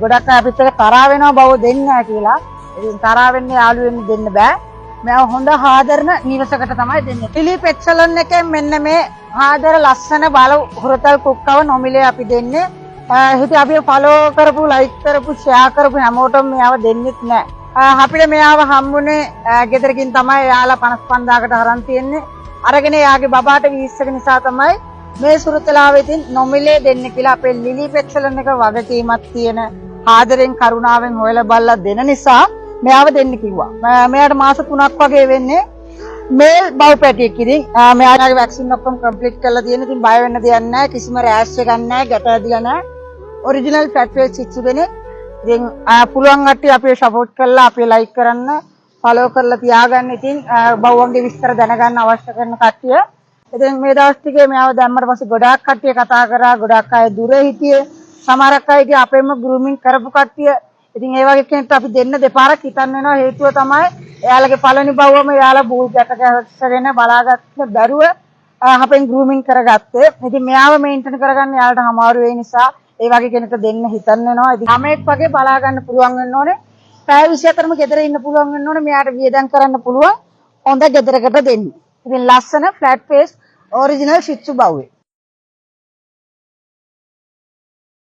ගොඩක් අය අපිත් එක්ක තරහ වෙනවා බව දෙන්නේ නැහැ කියලා. ඉතින් තරහ වෙන්නේ යාළු වෙන්න දෙන්න බෑ. මම හොඳ හාදරන නිවසකට තමයි දෙන්නේ. ලිලි පෙට් සැලොන් එකෙන් මෙන්න මේ හාදර ලස්සන බල හුරතල් කුක්කව නොමිලේ අපි දෙන්නේ. හිතේ අපි ෆලෝ කරපු, ලයික් කරපු, ෂෙයා කරපු හැමෝටම මෙයාව දෙන්නෙත් නැහැ. අපිට මෙයාව හම්බුනේ ගෙදරකින් තමයි එයාලා 55000කට අරන් තියෙන්නේ. අරගෙන එයාගේ බබාට වීස් එක නිසා තමයි මේ සුරතලාවේ තින් නොමිලේ දෙන්න කියලා අපේ ලිලි පෙට් සැලොන් එක වගකීමක් තියෙන ආදරෙන් කරුණාවෙන් හොයලා බලලා දෙන නිසා මෙයාව දෙන්න කිව්වා. මෙයාට මාස 3ක් වගේ වෙන්නේ මේල් බවුපැටියක් ඉතින් මෙයාගේ වැක්සින් ඔක්කොම කම්ප්ලීට් කරලා තියෙන. ඉතින් බය වෙන්න දෙයක් නැහැ. කිසිම රෑෂ් එකක් නැහැ, ගැට ඇදලා නැහැ. ඔරිජිනල් ෆැට් වේස් සිච්චු දෙනේ. ඉතින් පුළුවන් කට්ටිය අපිව සපෝට් කරලා අපිව ලයික් කරන්න, ෆලෝ කරලා තියාගන්න. ඉතින් බවුන්ගේ විස්තර දැනගන්න අවශ්‍ය කරන කට්ටිය. ඉතින් මේ දවස් ටිකේ මෙයාව දැම්මට පස්සේ ගොඩාක් කට්ටිය කතා කරා. ගොඩාක් අය දුර හිටියේ. සමහරක් අයගේ අපේම ගෲමින් කරපු කට්ටිය. ඉතින් ඒ වගේ කෙනෙක්ට අපි දෙන්න දෙපාරක් හිතන්න වෙනවා. හේතුව තමයි එයාලගේ පළවෙනි බව්වම එයාලා බූල් ගැට ගැස්සගෙන බලාගන්න බැරුව අපෙන් ගෲමින් කරගත්තේ. ඉතින් මෙයාව මේන්ටේන් කරගන්න එයාලට අමාරු වෙයි නිසා ඒ වගේ කෙනෙක්ට දෙන්න හිතන්න වෙනවා. ඉතින් ළමෙක් වගේ බලා ගන්න පුළුවන් වෙන්න ඕනේ. පැය 24ම ගෙදර ඉන්න පුළුවන් වෙන්න ඕනේ. මෙයාට වියදම් කරන්න පුළුවන් හොඳ ගෙදරකට දෙන්න. ඉතින් ලස්සන ෆ්ලැට් ෆේස් ඔරිජිනල් ශිත්සු බව්වේ.